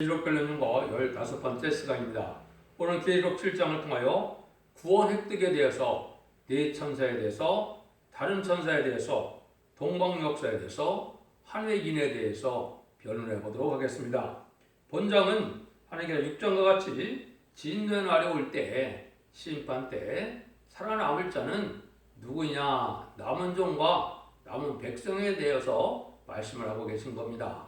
계시록 별내는 거 15번째 시간입니다. 오늘 계시록 7장을 통하여 구원 획득에 대해서, 네 천사에 대해서, 다른 천사에 대해서, 동방 역사에 대해서, 한획인에 대해서 변론해 보도록 하겠습니다. 본장은 하나님께서 6장과 같이 진노의 날이 올 때, 심판 때 살아남을 자는 누구냐, 남은 종과 남은 백성에 대해서 말씀을 하고 계신 겁니다.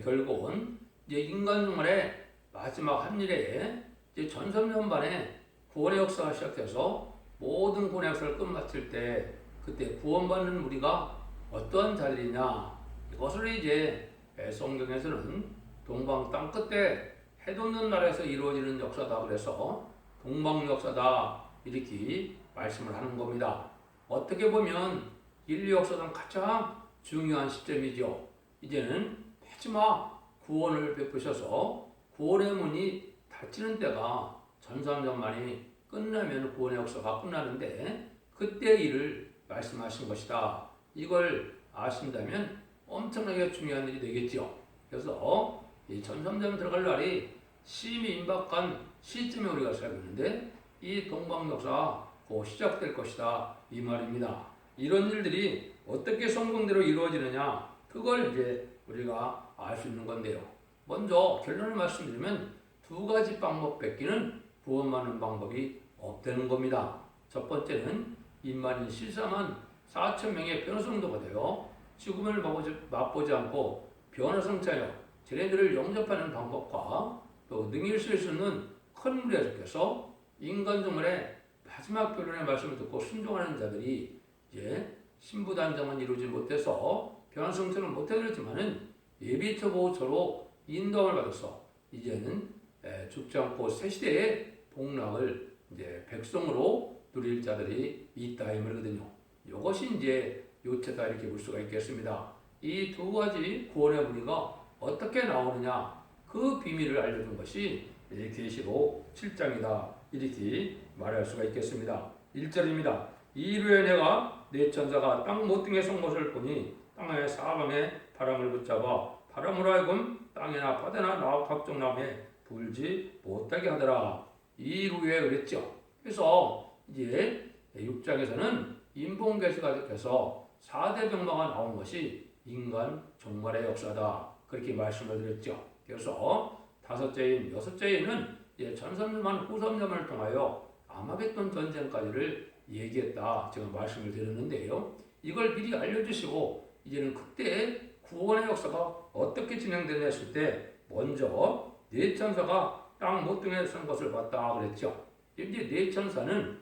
결국은 이제 인간 생활의 마지막 한 일에 이제 전선전반에 구원의 역사가 시작돼서 모든 구원의 역사를 끝마칠 때 그때 구원받는 우리가 어떠한 자리냐, 이것을 이제 성경에서는 동방 땅 끝에 해 돋는 날에서 이루어지는 역사다, 그래서 동방 역사다 이렇게 말씀을 하는 겁니다. 어떻게 보면 인류 역사상 가장 중요한 시점이죠. 이제는 마지막 구원을 베푸셔서 구원의 문이 닫히는 때가 전산전만이 끝나면 구원의 역사가 끝나는데 그때 일을 말씀하신 것이다. 이걸 아신다면 엄청나게 중요한 일이 되겠죠. 그래서 이 전산전 들어갈 날이 심히 임박한 시점에 우리가 살고 있는데 이 동방 역사가 곧 시작될 것이다, 이 말입니다. 이런 일들이 어떻게 성경대로 이루어지느냐, 그걸 이제 우리가 알 수 있는 건데요. 먼저 결론을 말씀드리면 두 가지 방법 뺏기는 구원받는 방법이 없다는 겁니다. 첫 번째는 인만인 14만 4천 명의 변호성도가 되어 죽음을 맛보지 않고 변호성자여 쟤네들을 영접하는 방법과 또 능히 쓸 수 있는 큰 무리가 적혀서 인간 정말의 마지막 결론의 말씀을 듣고 순종하는 자들이 이제 신부단장은 이루지 못해서 변호성처럼 못해드렸지만은 예비처 보호처로 인도함을 받아서 이제는 죽지 않고 새 시대의 복락을 이제 백성으로 누릴 자들이 있다, 이 말이거든요. 이것이 이제 요체다, 이렇게 볼 수가 있겠습니다. 이 두 가지 구원의 무리가 어떻게 나오느냐, 그 비밀을 알려준 것이 계시록 7장이다, 이렇게 말할 수가 있겠습니다. 1절입니다. 이후에 내가 네 천사가 땅 모퉁이에 선 것을 보니 땅의 사방에 바람을 붙잡아 바람으로 하여금 땅이나 바다나 각종 나무에 불지 못하게 하더라. 이루에 그랬죠. 그래서 이제 6장에서는 인본계시가 돼서 4대 병마가 나온 것이 인간 종말의 역사다, 그렇게 말씀을 드렸죠. 그래서 다섯째인, 여섯째인은 전선만 후선점을 통하여 아마겟돈 전쟁까지를 얘기했다, 제가 말씀을 드렸는데요. 이걸 미리 알려주시고 이제는 그때 구원의 역사가 어떻게 진행되냐 했을 때 먼저 네 천사가 땅 모퉁이에 선 것을 봤다 그랬죠. 이제 네 천사는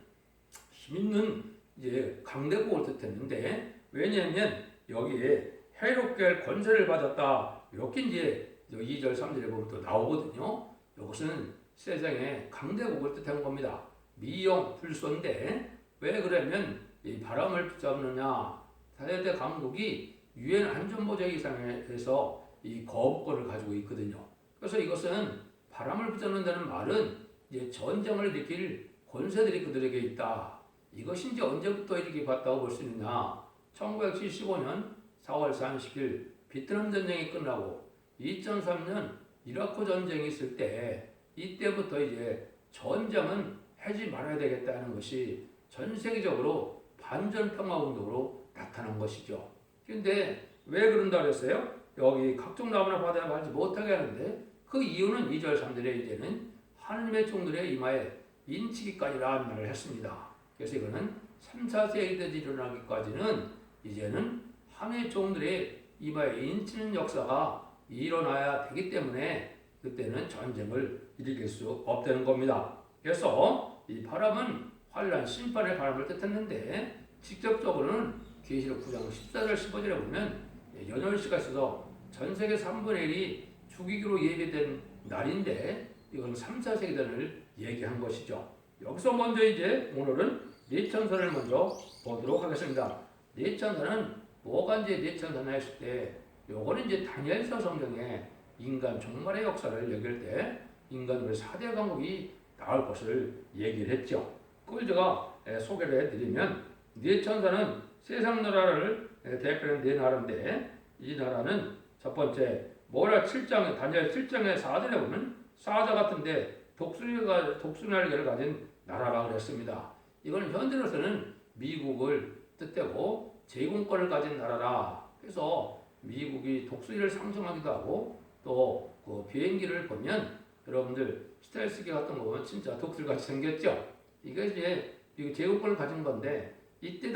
힘있는 이제 강대국을 뜻했는데, 왜냐하면 여기에 해롭게 할 권세를 받았다, 이렇게 이제 2절 3절에 보면 또 나오거든요. 이것은 세상의 강대국을 뜻한 겁니다. 미영 불소인데 왜 그러면 이 바람을 붙잡느냐, 4대 강국이 유엔 안전보장 이상에서 이 거부권을 가지고 있거든요. 그래서 이것은 바람을 붙잡는다는 말은 이제 전쟁을 일으킬 권세들이 그들에게 있다. 이것이 이제 언제부터 이렇게 봤다고 볼 수 있느냐? 1975년 4월 30일 베트남 전쟁이 끝나고 2003년 이라크 전쟁이 있을 때 이때부터 이제 전쟁은 하지 말아야 되겠다는 것이 전 세계적으로 반전평화 운동으로 나타난 것이죠. 근데 왜 그런다 그랬어요? 여기 각종 나무나 바다에 말지 못하게 하는데 그 이유는 2절 3절에 이제는 하나님의 종들의 이마에 인치기까지라는 말을 했습니다. 그래서 이거는 3, 4세기까지 일어나기까지는 이제는 하나님의 종들의 이마에 인치는 역사가 일어나야 되기 때문에 그때는 전쟁을 일으킬 수 없다는 겁니다. 그래서 이 바람은 환란, 심판의 바람을 뜻했는데 직접적으로는 계시록 9장 14절 15절에 보면 연혈시가 있어서 전 세계 3분의 1이 죽이기로 예비된 날인데 이건 3, 4세기단을 얘기한 것이죠. 여기서 먼저 이제 오늘은 네 천사를 먼저 보도록 하겠습니다. 네 천사는 뭐가 이제 네 천사나 했을 때 요거는 이제 다니엘서 성경에 인간 종말의 역사를 얘기할 때 인간의 4대 강국이 나올 것을 얘기를 했죠. 그걸 제가 소개를 해드리면 네 천사는 세상 나라를 대표하는 네 나라인데 이 나라는 첫 번째 뭐라 7장 다니엘 7장의 4절에 보면 사자 같은데 독수리날개를 가진 나라라 그랬습니다. 이건 현재로서는 미국을 뜻하고 제공권을 가진 나라라. 그래서 미국이 독수리를 상징하기도 하고 또 그 비행기를 보면 여러분들 스텔스기 같은 거 보면 진짜 독수리같이 생겼죠. 이게 이제 미국 제공권을 가진 건데 그때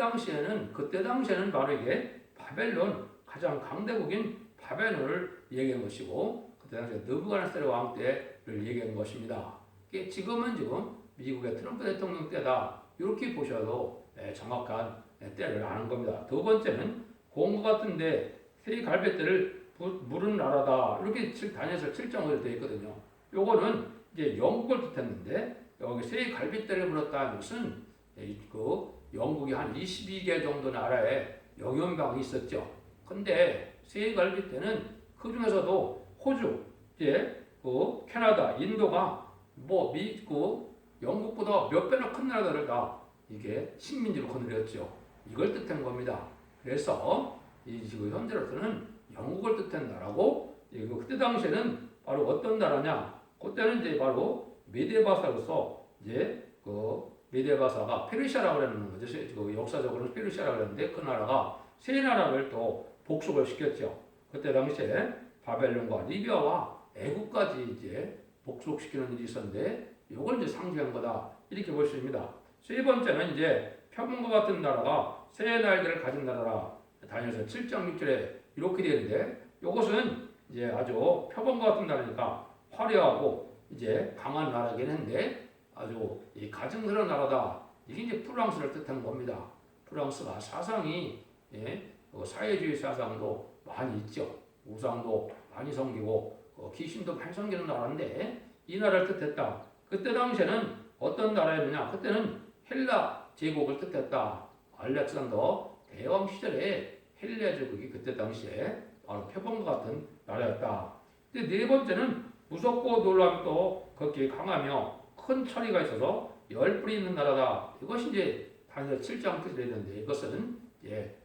당시에는 바로 이게 바벨론 가장 강대국인 바벨론을 얘기한 것이고 그때 당시에 느부갓네살 왕 때를 얘기한 것입니다. 지금 미국의 트럼프 대통령 때다 이렇게 보셔도 정확한 때를 아는 겁니다. 두 번째는 공구 같은데 새 갈빗대를 물은 나라다 이렇게 다니엘서 7장으로 되어 있거든요. 요거는 이제 영국을 뜻했는데 여기 새 갈빗대를 물었다는 것은 그 영국이 한 22개 정도 나라에 영연방이 있었죠. 근데 새 갈빗대는 그 중에서도 호주, 그 캐나다, 인도가 영국보다 몇 배나 큰 나라들을 다 이게 식민지로 거느렸죠. 이걸 뜻한 겁니다. 그래서 지금 현재로서는 영국을 뜻한 나라고 그때 당시에는 바로 어떤 나라냐? 그때는 이제 바로 메데바사로서 그 메데바사가 페르시아라고 그러는 거죠. 그 역사적으로는 페르시아라고 그러는데 그 나라가 세 나라를 또 복속을 시켰죠. 그때 당시에 바벨론과 리비아와 애국까지 이제 복속시키는 일이 있었는데 이걸 이제 상징한 거다 이렇게 볼 수 있습니다. 세 번째는 이제 표범과 같은 나라가 새 날개를 가진 나라라. 다니엘서 7장 6절에 이렇게 되는데 이것은 이제 아주 표범과 같은 나라니까 화려하고 이제 강한 나라긴 한데 아주 가증스러운 나라다. 이게 이제 프랑스를 뜻하는 겁니다. 프랑스가 사상이 사회주의 사상도 많이 있죠. 우상도 많이 섬기고 귀신도 많이 섬기는 나라인데 이 나라를 뜻했다. 그때 당시에는 어떤 나라였느냐? 그때는 헬라 제국을 뜻했다. 알렉산더 대왕 시절에 헬라 제국이 그때 당시에 바로 표범과 같은 나라였다. 근데 네 번째는 무섭고 놀라면 또 그렇게 강하며 큰 철이가 있어서 열뿔이 있는 나라다. 이것이 이제 다니엘 7장 뜻이 되는데 이것은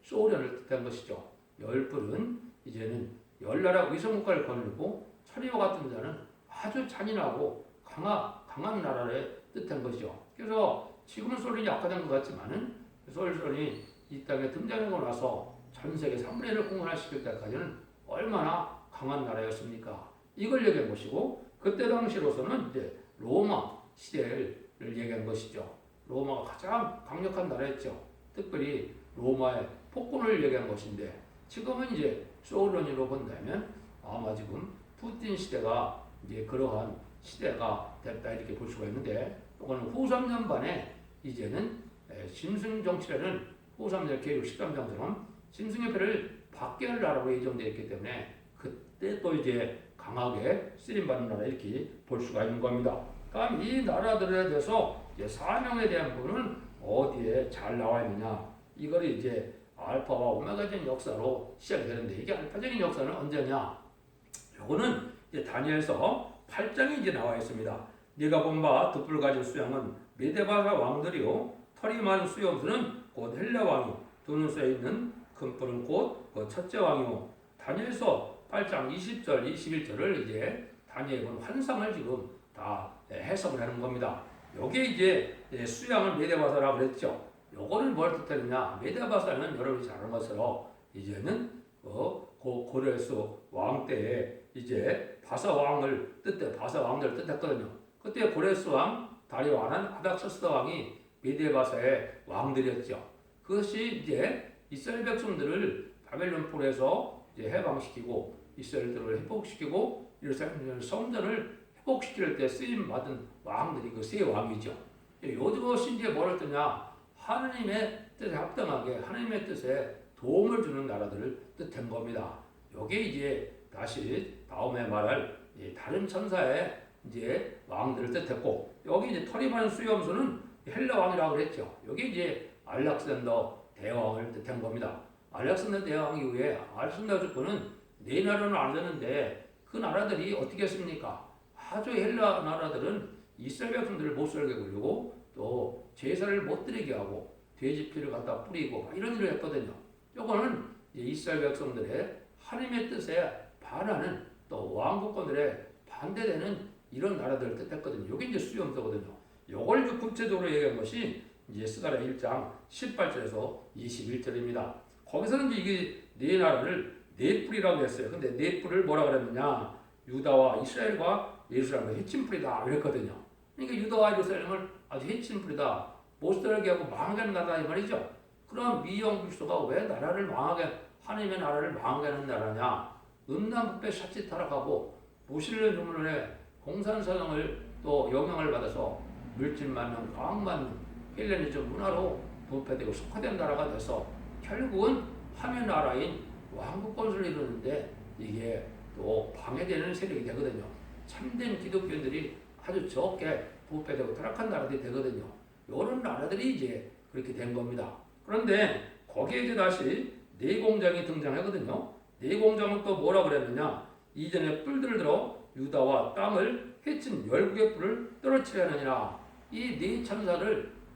소련을 뜻한 것이죠. 열뿔은 이제는 열나라 위성국가를 거느리고 철이와 같은 자는 아주 잔인하고 강한 나라를 뜻한 것이죠. 그래서 지금은 소련이 약화된 것 같지만은 소련이 이 땅에 등장하고 나서 전 세계 3분의 1을 공산화시킬 때까지는 얼마나 강한 나라였습니까? 이걸 얘기한 것이고 그때 당시로서는 이제 로마 시대를 얘기한 것이죠. 로마가 가장 강력한 나라였죠. 특별히 로마의 폭군을 얘기한 것인데 지금은 이제 소련으로 본다면 아마 지금 푸틴 시대가 이제 그러한 시대가 됐다 이렇게 볼 수가 있는데 이거는 후 3년 반에 이제는 짐승정치라는 후 3년 계획 13장처럼 짐승협회를 밖에 할 나라로 예정되어 있기 때문에 그때 또 이제 강하게 쓰임받는 나라 이렇게 볼 수가 있는 겁니다. 그럼 이 나라들에 대해서 사명에 대한 부분은 어디에 잘 나와 있느냐? 이걸 이제 알파와 오메가적인 역사로 시작이 되는데 이게 알파적인 역사는 언제냐? 요거는 이제 다니엘서 8장에 이제 나와 있습니다. 네가 본 바 득불 가진 수양은 메데바사 왕들이요 털이 많은 수염수는 곧 헬라 왕이 두 눈 쏘여 있는 큰 뿔은 곧 그 첫째 왕이요. 다니엘서 8장 20절 21절을 이제 다니엘은 환상을 지금 다 해석을 하는 겁니다. 여기에 이제 수양을 메데바사라고 그랬죠. 요거는 뭘 뜻하느냐? 메데바사는 여러분이 잘 아는 것처럼 이제는 고레스 왕 때에 이제 바사 왕들을 뜻했거든요. 그때 고레스 왕 다리오와는 아닥사스다 왕이 메데바사의 왕들이었죠. 그것이 이제 이스라엘 백성들을 바벨론 폴에서 이제 해방시키고 이스라엘들을 회복시키고 예루살렘 성전을 회복시킬 때 쓰임 받은 왕들이 그 세 왕이죠. 요것이 이제 뭐를 뜻냐? 하나님의 뜻에 합당하게 하나님의 뜻에 도움을 주는 나라들을 뜻한 겁니다. 요게 이제 다시 다음에 말할 다른 천사의 이제 왕들을 뜻했고 여기 이제 털이 많은 수염수는 헬라 왕이라고 그랬죠. 여기 이제 알렉산더 대왕을 뜻한 겁니다. 알렉산더 대왕 이후에 알렉산더 주권은 네 나라는 안 되는데 그 나라들이 어떻게 했습니까? 아주 헬라 나라들은 이스라엘 백성들을 못 살게 굴리고 또 제사를 못 드리게 하고 돼지피를 갖다 뿌리고 이런 일을 했거든요. 요거는 이스라엘 백성들의 하나님의 뜻에 반하는 또 또 왕국권들의 반대되는 이런 나라들을 뜻했거든요. 이게 이제 수염서거든요. 요걸 이제 구체적으로 얘기한 것이 이제 스가랴 1장 18절에서 21절입니다. 거기서는 이제 이게 네 나라를 네 뿔이라고 했어요. 근데 네 뿔을 뭐라 그랬느냐? 유다와 이스라엘과 예루살렘을 해친 뿔이다 이랬거든요. 그러니까 유다와 예루살렘을 아주 해친 뿔이다. 못 살게 하고 망하게 하는 나라 이 말이죠. 그럼 미영불소가 왜 나라를 망하게 하나님의 나라를 망하게 하는 나라냐? 음란부패 샷짓 타락하고 무신을 주문을 해 공산사상을 또 영향을 받아서 물질 맞는 과학 맞는 헬레니즘 문화로 부패되고 속화된 나라가 돼서 결국은 하면 나라인 왕국 건설을 이루는데 이게 또 방해되는 세력이 되거든요. 참된 기독교인들이 아주 적게 부패되고 타락한 나라들이 되거든요. 이런 나라들이 이제 그렇게 된 겁니다. 그런데 거기에 이제 다시 내공장이 등장하거든요. 내공장은 또 뭐라 그랬느냐? 이전에 뿔들을 들어 유다와 땅을 해친 열국의 뿔을 떨어뜨려 하느니라. 이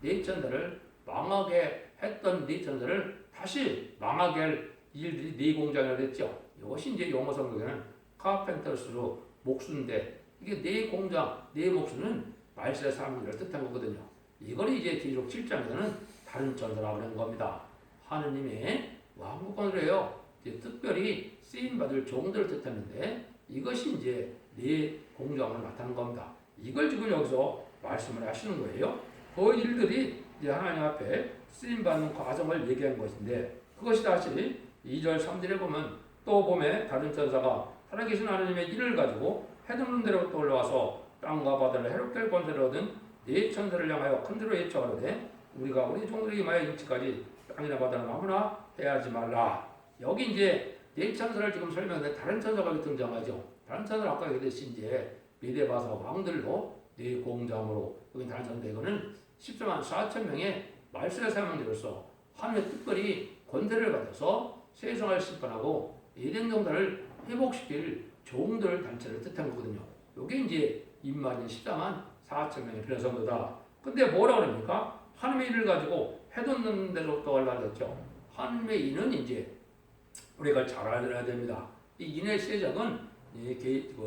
네 천사를 망하게 했던 네 천사를 다시 망하게 할 일들이 네 공장이라고 했죠. 이것이 이제 영어 성경에는 카펜터스로 목수인데 이게 네 공장, 네 목수는 말세 사명을 뜻한 거거든요. 이걸 이제 계시록 7장에서는 다른 천사라고 하는 겁니다. 하느님의 왕국권을 해요. 이제 특별히 쓰임받을 종들을 뜻하는데 이것이 이제 네 공장을 나타낸 겁니다. 이걸 지금 여기서 말씀을 하시는 거예요. 그 일들이 이제 하나님 앞에 쓰임받는 과정을 얘기한 것인데 그것이 다시 2절 3절에 보면 또 봄에 다른 천사가 살아계신 하나님의 일을 가지고 해돋는 데로부터 올라와서 땅과 바다를 해롭게 할 권세를 얻은 네 천사를 향하여 큰소리로 예초하되 우리가 우리 종들에게 임하여 인치까지 땅이나 바다는 아무나 해하지 말라. 여기 이제 네 천사를 지금 설명하는데 다른 천사가 등장하죠. 다른 천사는 아까 얘기했듯이 이제 미대바사 왕들로 네 공장으로 여기 다른 천사 이거는 14만 4천 명의 말씀의 사명자로서 하나님의 특별히 권세를 받아서 세상을 심판하고 에덴 동산을 회복시킬 종들 단체를 뜻한 거거든요. 이게 이제 임마진 14만 4천 명의 변성도다. 근데 뭐라 그럽니까? 하나님의 일을 가지고 해돋는 데로부터 올라왔죠. 하나님의 인은 이제 우리가 잘 알아야 됩니다. 이 인의 시작은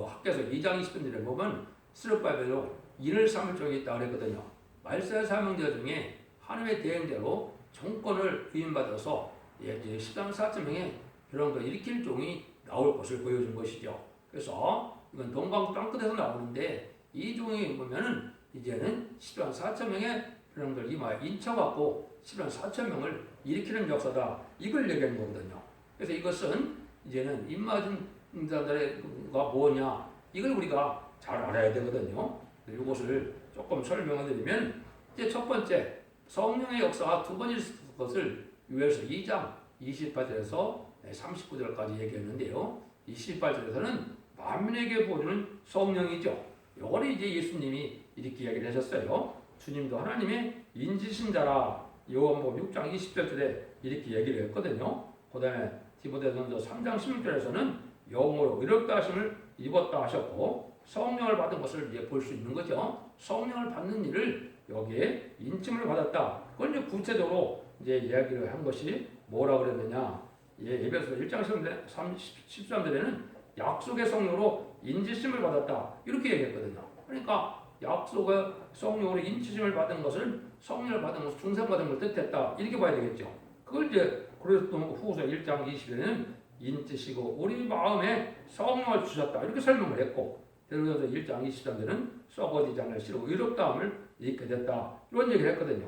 학교에서 2장 20절에 보면 스룹바벨로 인을 삼을 쪽에 있다고 그랬거든요. 말세 사명자 중에 하나님의 대행자로 정권을 위임받아서 14만 4천 명의 그런 거 일으킬 종이 나올 것을 보여준 것이죠. 그래서 이건 동방 땅끝에서 나오는데 이 종이 보면은 이제는 14만 4천 명의 그런 걸 이마 인쳐갖고 14만 4천 명을 일으키는 역사다. 이걸 얘기하는 거거든요. 그래서 이것은 이제는 입맞은 자들가 뭐냐 이걸 우리가 잘 알아야 되거든요. 이것을 조금 설명을 드리면 이제 첫 번째 성령의 역사가 두 번 있을 것을 요엘서 2장 28절에서 39절까지 얘기했는데요. 28절에서는 만민에게 보여주는 성령이죠. 요거를 이제 예수님이 이렇게 이야기를 하셨어요. 주님도 하나님의 인지신 자라. 요한복음 6장 20절에 이렇게 얘기를 했거든요. 그 다음에 디모데전서 3장 16절에서는 영으로 의롭다 하심을 입었다 하셨고 성령을 받은 것을 이제 볼 수 있는 거죠. 성령을 받는 일을 여기에 인침을 받았다. 그걸 이제 구체적으로 이제 이야기를 한 것이 뭐라 그랬느냐? 에베소 1장 13절에는 약속의 성령으로 인지심을 받았다. 이렇게 얘기했거든요. 그러니까 약속의 성령으로 인지심을 받은 것을 성령을 받은 것을 중생받은 걸 뜻했다. 이렇게 봐야 되겠죠. 그걸 이제 그래서 후서 1장 20절에는 인지시고 우리 마음에 성령을 주셨다. 이렇게 설명을 했고 그래서 1장 23절은 썩어지지 않을 시로 의롭다함을 잊게 됐다. 이런 얘기를 했거든요.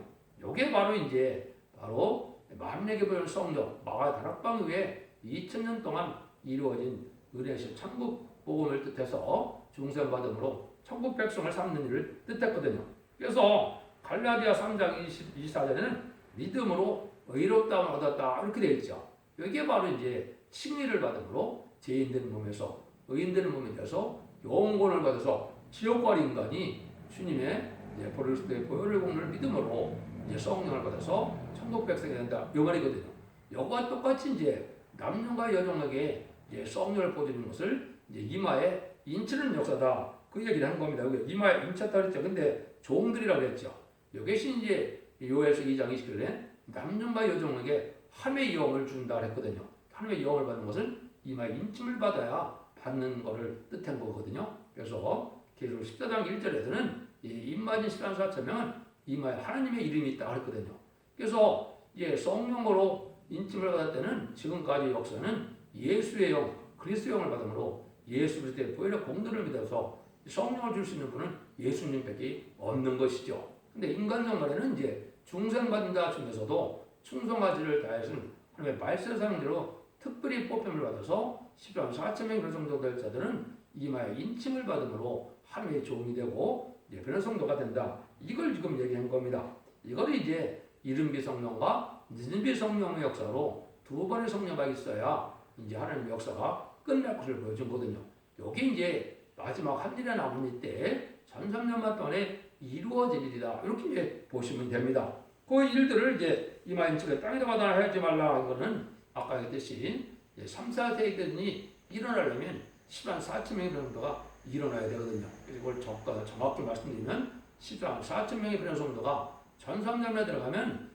이게 바로 이제 바로 만민에게 보이는 성령 마가 다락방 위에 2000년 동안 이루어진 은혜의 천국 복음을 뜻해서 중생받음으로 천국 백성을 삼는 일을 뜻했거든요. 그래서 갈라디아 3장 24절에는 믿음으로 의롭다함을 얻었다 이렇게 되어 있죠. 이게 바로 이제 칭의를 받음으로 죄인된 몸에서 의인된 몸이 돼서 영권을 받아서 지옥과 인간이 주님의 보혈의 공로를 믿음으로 이제 성령을 받아서 천국 백성이 된다 이 말이거든요. 이거와 똑같이 이제 남녀가 여종에게 이제 성령을 보여주는 것을 이제 이마에 인치는 역사다 그 얘기를 한 겁니다. 이마에 인쳤다 그랬죠. 근데 종들이라고 그랬죠. 이것이 이제 요엘서 2장 20절에 남녀가 여종에게 하나님의 영을 준다 그랬거든요. 하나님의 영을 받는 것은 이마에 인침을 받아야 받는 것을 뜻한 거거든요. 그래서 계시록 14장 1절에서는 이 임마진 14만 4천 명은 이마에 하나님의 이름이 있다 그랬거든요. 그래서 성령으로 인침을 받을 때는 지금까지 역사는 예수의 영, 그리스도의 영을 받음으로 예수 그리스도의 보혈의 공들을 믿어서 성령을 줄 수 있는 분은 예수님밖에 없는 것이죠. 근데 인간 정말에는 중생받은 자 중에서도 충성하지를 다해서 하나님의 말씀 사명대로 특별히 뽑힘을 받아서 10만 4천 명 변성도 될 자들은 이마에 인침을 받음으로 하나님의 종이 되고 변성도가 된다. 이걸 지금 얘기한 겁니다. 이걸 이른비 성령과 늦은비 성령의 역사로 두 번의 성령가 있어야 하나님의 역사가 끝날 것을 보여준 거거든요. 여기 마지막 한일의 나머지 때 1300년 동안에 이루어질 일이다. 이렇게 보시면 됩니다. 그 일들을 이마에 인침을 땅에다 받아 하지 말라. 이거는 아까 했듯이 3, 4세기들이 일어나려면 10만 4천 명의 변성도가 일어나야 되거든요. 이걸 정확히 말씀드리면 10만 4천 명의 변성도가 1300년에 들어가면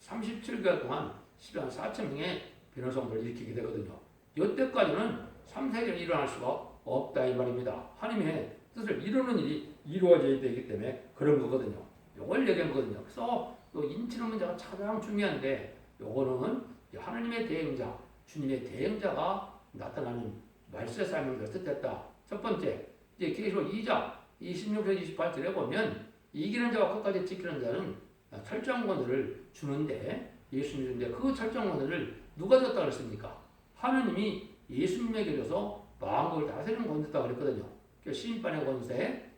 37개월 동안 10만 4천 명의 변성도를 일으키게 되거든요. 이때까지는 3세기는 일어날 수가 없다 이 말입니다. 하나님의 뜻을 이루는 일이 이루어져야 되기 때문에 그런 거거든요. 이걸 얘기한 거거든요. 그래서 인치는 문제가 가장 중요한데 요거는 하나님의 대행자, 주님의 대행자가 나타나는 말세 사명을 뜻했다. 첫 번째, 계시록 2장 26절 28절에 보면 이기는 자와 끝까지 지키는 자는 철장권을 주는데 예수님이 주는데 그 철장권을 누가 줬다 그랬습니까? 하나님이 예수님에게 줘서 만국을 다스리는 권을 줬다 그랬거든요. 심판의 권세,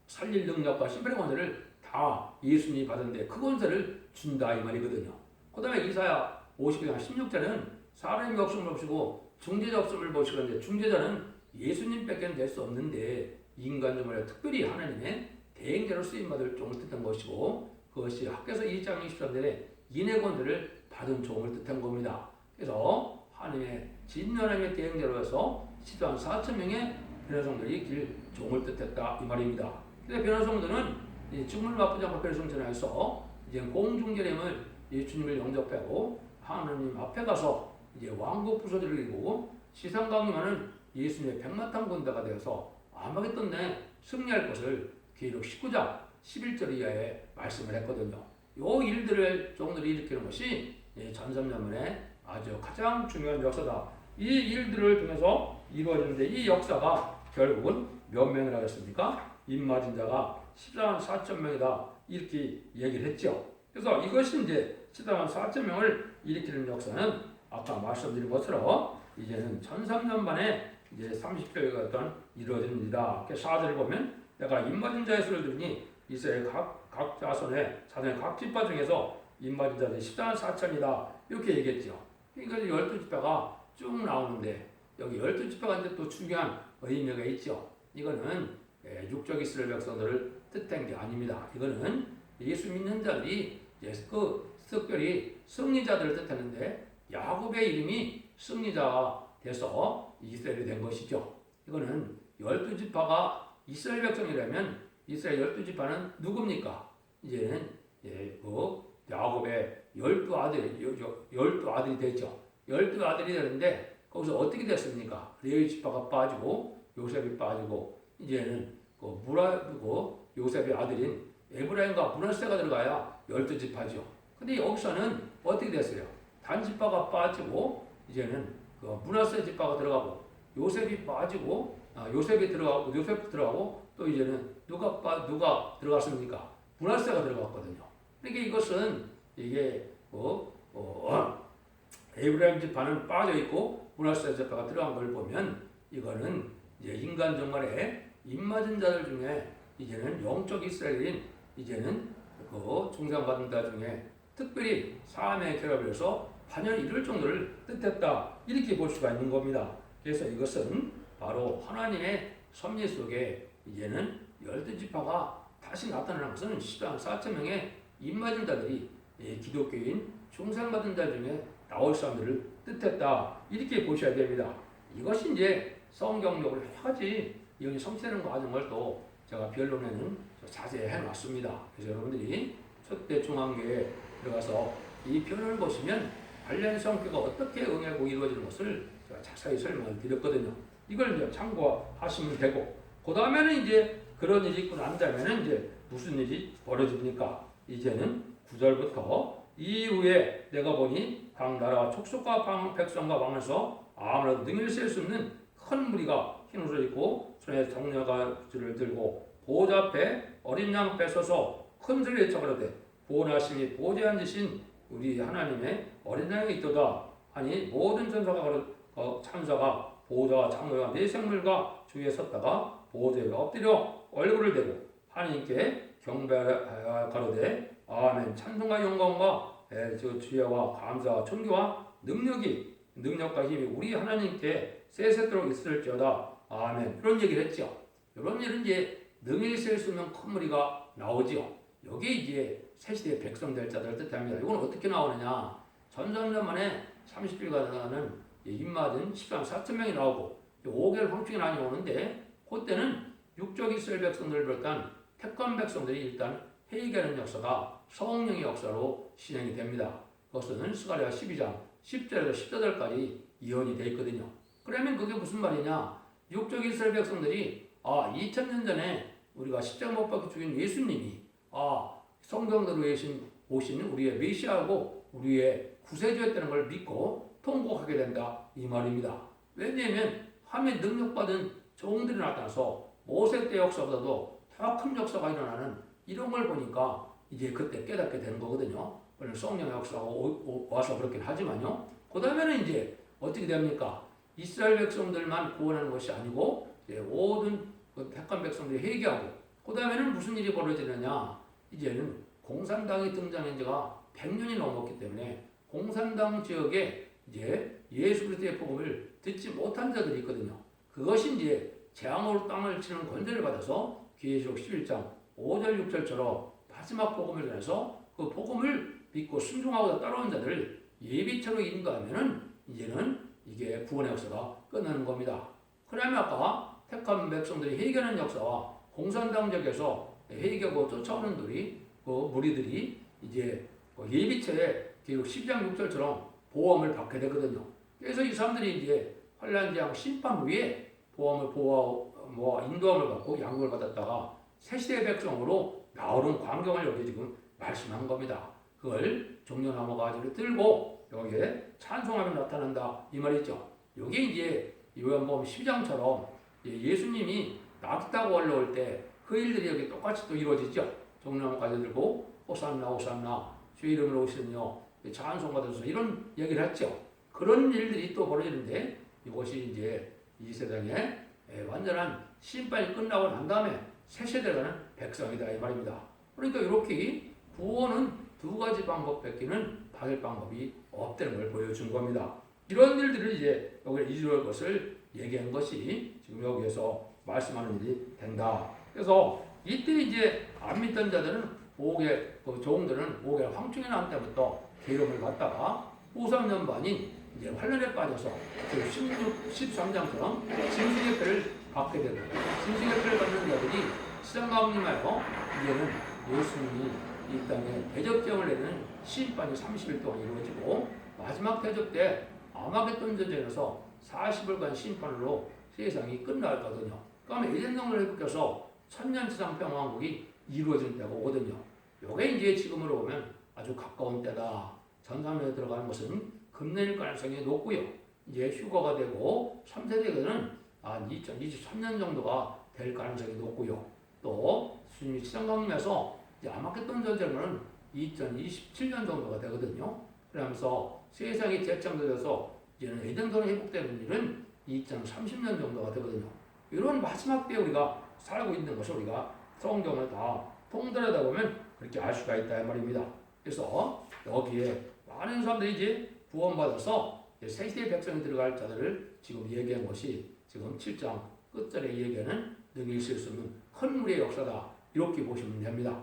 살릴 능력과 심판의 권세를 다 예수님이 받은데 그 권세를 준다 이 말이거든요. 그 다음에 이사야 50장 16절은 사람이 없음을 보시고 중재자 없음을 보시는데 중재자는 예수님밖에 될 수 없는데 인간적으로 특별히 하나님의 대행자로 쓰임받을 종을 뜻한 것이고 그것이 학교에서 2장 23절에 인의 권세를 받은 종을 뜻한 겁니다. 그래서 하나님의 진노하나님의 대행자로 해서 14만 4천 명의 변호성들이 길 종을 뜻했다 이 말입니다. 그래서 변호성들은 죽음을 맛보지 않고 변호성전에서 공중제림을 주님을 영접하고 하나님 앞에 가서 왕국 부서지를 이루고 시상 강림하는 예수님의 백마탄 군대가 되어서 아마겟돈에 승리할 것을 계시록 19장 11절 이하에 말씀을 했거든요. 이 일들을 종들이 일으키는 것이 전성년만의 아주 가장 중요한 역사다. 이 일들을 통해서 이루어지는데 이 역사가 결국은 몇 명을 하겠습니까? 입맞은 자가 14만 4천 명이다. 이렇게 얘기를 했죠. 그래서 이것이 14만 4천 명을 일으키는 역사는 아까 말씀드린 것처럼 이제는 1300년 만에 30개월간 이루어진 일이다. 4절을 보면 내가 입맞은 자의 수를 들으니 이스라엘 각 자손의 각 지파 중에서 입맞은 자들이 14만 4천이다. 이렇게 얘기했죠. 그러니까 12지파가 쭉 나오는데 여기 12지파가 또 중요한 의미가 있죠. 이거는 육적 이스라엘 백성들을 뜻한 게 아닙니다. 이거는 예수 믿는 자들이 특별히 승리자들을 뜻하는데 야곱의 이름이 승리자가 돼서 이스라엘이 된 것이죠. 이거는 12지파가 이스라엘 백성이라면 이스라엘 12지파는 누굽니까? 이제는 야곱의 12아들이 되죠. 12아들이 되는데 거기서 어떻게 됐습니까? 레위 지파가 빠지고 요셉이 빠지고 이제는 요셉의 아들인 에브라임과 므낫세가 들어가야 12지파죠. 근데 여기서는 어떻게 됐어요? 단지파가 빠지고 이제는 므낫세 지파가 들어가고 요셉이 빠지고 요셉 들어가고 또 이제는 누가 들어갔습니까? 므낫세가 들어갔거든요. 그러니까 이것은 에브라임 지파는 빠져 있고 므낫세 지파가 들어간 걸 보면 이거는 인간 정말에 입맞은 자들 중에 이제는 영적 이스라엘인 이제는 중상받은 자 중에 특별히 삶의 결합을 해서 반연을 이룰 정도를 뜻했다. 이렇게 볼 수가 있는 겁니다. 그래서 이것은 바로 하나님의 섭리 속에 이제는 12지파가 다시 나타나는 것은 14만 4천 명의 입맞은 자들이 기독교인 중상받은 자 중에 나올 사람들을 뜻했다. 이렇게 보셔야 됩니다. 이것이 성경적으로 여러 가지 성취되는 과정을 또 제가 변론에는 자세히 해놨습니다. 그래서 여러분들이 첫대 중앙교회에 들어가서 이 편을 보시면 관련 성격가 어떻게 응하고 이루어지는 것을 제가 자세히 설명을 드렸거든요. 이걸 이제 참고하시면 되고, 그 다음에는 이제 그런 일이 있고 난 다음에는 이제 무슨 일이 벌어집니까? 이제는 9절부터 이후에 내가 보니 각 나라와 족속과 백성과 왕에서 아무래도 능히 셀 수 없는 큰 무리가 흰 옷을 입고 손에 정려가지를 들고 보좌 앞에 어린 양 앞에 서서 큰 소리를 외쳐 가로되 구원하심이 보좌에 앉으신 우리 하나님의 어린 양이 있도다 하니 모든 천사가 보좌와 장로와 네 생물과 주위에 섰다가 보좌에 엎드려 얼굴을 대고 하나님께 경배하여 가로되 아멘. 찬송과 영광과 지혜와 감사와 존귀와 능력과 힘이 우리 하나님께 세세토록 있을지어다. 아멘. 그런 얘기를 했죠. 이런 일은 이제 능히 셀 수 있는 큰 무리가 나오지요. 여기 이제 새 시대의 백성 될 자들을 뜻합니다. 이건 어떻게 나오느냐? 전성년 만에 30일간 나는 입맞은 13만 4천 명이 나오고 5개월 황충이 많이 오는데 그때는 육적 이스라엘 백성들을 비롯한 택한 백성들이 일단 회개하는 역사가 성령의 역사로 진행이 됩니다. 그것은 스가랴 12장 10절에서 14절까지 예언이 되어 있거든요. 그러면 그게 무슨 말이냐? 육적 이스라엘 백성들이 2000년 전에 우리가 십자가 못 박혀 죽인 예수님이 성경대로 오신 우리의 메시아고 우리의 구세주였다는 걸 믿고 통곡하게 된다 이 말입니다. 왜냐하면 함에 능력받은 종들이 나타나서 모세 때 역사보다도 더 큰 역사가 일어나는 이런 걸 보니까 이제 그때 깨닫게 되는 거거든요. 물론 성령의 역사가 와서 그렇긴 하지만요. 그 다음에는 이제 어떻게 됩니까? 이스라엘 백성들만 구원하는 것이 아니고 이제 모든 택한 백성들이 회개하고 그 다음에는 무슨 일이 벌어지느냐? 이제는 공산당이 등장한 지가 100년이 넘었기 때문에 공산당 지역에 이제 예수 그리스도의 복음을 듣지 못한 자들이 있거든요. 그것이 이제 재앙으로 땅을 치는 권세를 받아서 계시록 11장 5절 6절처럼 마지막 복음을 전해서 그 복음을 믿고 순종하고 따라온 자들을 예비처로 인도하면은 이제는 이게 구원의 역사가 끝나는 겁니다. 그러면 아까 택한 백성들이 회개하는 역사와 공산당 지역에서 회개하고 쫓아오는 그 무리들이 이제 예비처에 계속 12장 6절처럼 보험을 받게 되거든요. 그래서 이 사람들이 이제 환란 재앙 심판 후에 보험을 인도함을 받고 양육을 받았다가 새시대의 백성으로 나오는 광경을 여기 지금 말씀한 겁니다. 그걸 종려나무 가지를 들고 여기에 찬송하며 나타난다 이 말이죠. 여기 이제 요한복음 12장처럼 예수님이 낙 타고 올라올 때 그 일들이 여기 똑같이 또 이루어지죠. 종려나무 가지 들고 호산나 호산나 주의 이름으로 오시며 찬송받아서 이런 얘기를 했죠. 그런 일들이 또 벌어지는데 이것이 이제 이 세상에 완전한 심판이 끝나고 난 다음에 새 세대라는 백성이다 이 말입니다. 그러니까 이렇게 구원은 두 가지 방법밖에는 받을 방법이 없다는 걸 보여준 겁니다. 이런 일들을 이제 여기 이루어질 것을 얘기한 것이 지금 여기에서 말씀하는 일이 된다. 그래서 이때 이제 안 믿던 자들은 종들은 5개 황충이 난 때부터 계름을 받다가 후삼년반인 이제 환란에 빠져서 13장처럼 짐승의 표를 받게 되고 짐승의 표를 받는 자들이 시장강림하여 이제는 예수님이 이 땅에 대접병을 내는 심판이 30일 동안 이루어지고 마지막 대접 때 아마겟돈 전쟁에서 40일간 심판으로 세상이 끝나거든요. 그러면 에덴동을 회복해서 천년지상 평화왕국이 이루어진 때가 오거든요. 요게 이제 지금으로 보면 아주 가까운 때다. 전삼년에 들어가는 것은 금년일 가능성이 높고요. 이제 휴거가 되고 3세대는 2023년 정도가 될 가능성이 높고요. 또 주님이 시장강림에서 아마겟돈 전쟁은 2027년 정도가 되거든요. 그러면서 세상이 재창조돼서 이제는 에덴동이 회복되는 일은 2030년 정도가 되거든요. 이런 마지막 때에 우리가 살고 있는 것을 우리가 성경을 다 통달하다 보면 그렇게 알 수가 있다 이 말입니다. 그래서 여기에 많은 사람들이 이제 구원받아서 새시대의 백성이 들어갈 자들을 지금 얘기한 것이 지금 7장 끝절에 얘기하는 능히 있을 수 없는 큰 무리의 역사다 이렇게 보시면 됩니다.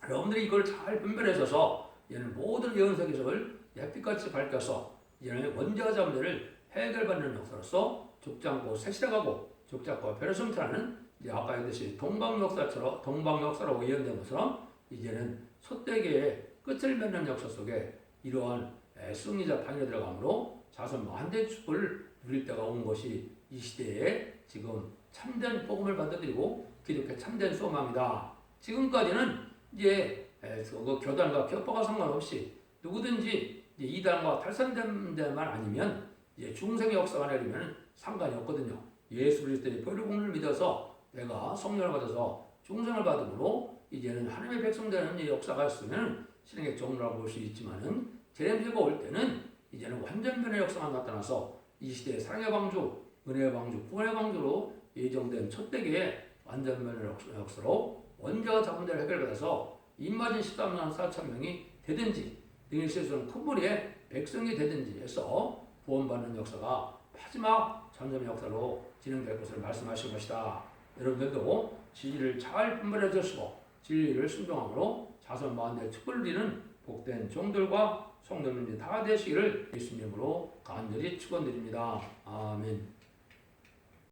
여러분들이 이걸 잘 분별해서 얘는 모든 예언서 기석을 햇빛같이 밝혀서 얘는 원자자문들을 해결받는 역사로서 죽지 않고 새시대가고 죽지 않고 별을 성취하는 아까 얘기했듯이 동방역사라고 예언된 것처럼 이제는 소대계의 끝을 맺는 역사 속에 이러한 승리자 판이 들어가므로 자손 만대축을 누릴 때가 온 것이 이 시대에 지금 참된 복음을 받아들이고 기독교 참된 소망이다. 지금까지는 이제 그 교단과 격파가 상관없이 누구든지 이제 이단과 탈선된 데만 아니면 이제 중생의 역사가 내리면 상관이 없거든요. 예수 그리스도의 보혈공을 믿어서 내가 성령을 받아서 중생을 받음으로 이제는 하나님의 백성 되는 이 역사가 있으면 신앙의 종로라고 볼 수 있지만은 재림제가 올 때는 이제는 완전 변의 역사가 나타나서 이 시대의 사랑의 방주, 은혜의 방주, 구원의 방주로 예정된 첫 대계의 완전 변의 역사로 원자가 잡은 데를 해결받아서 입맞은 13만 4천 명이 되든지 등일 세수는 큰 무리의 백성이 되든지 해서 구원받는 역사가 마지막 전점의 역사로 진행될 것을 말씀하신 것이다. 여러분들도 진리를 잘 분별해 주시고 진리를 순종함으로 자손 마흔의 특권을 누리는 복된 종들과 성도님들이 다 되시기를 예수님으로 간절히 축원드립니다. 아멘.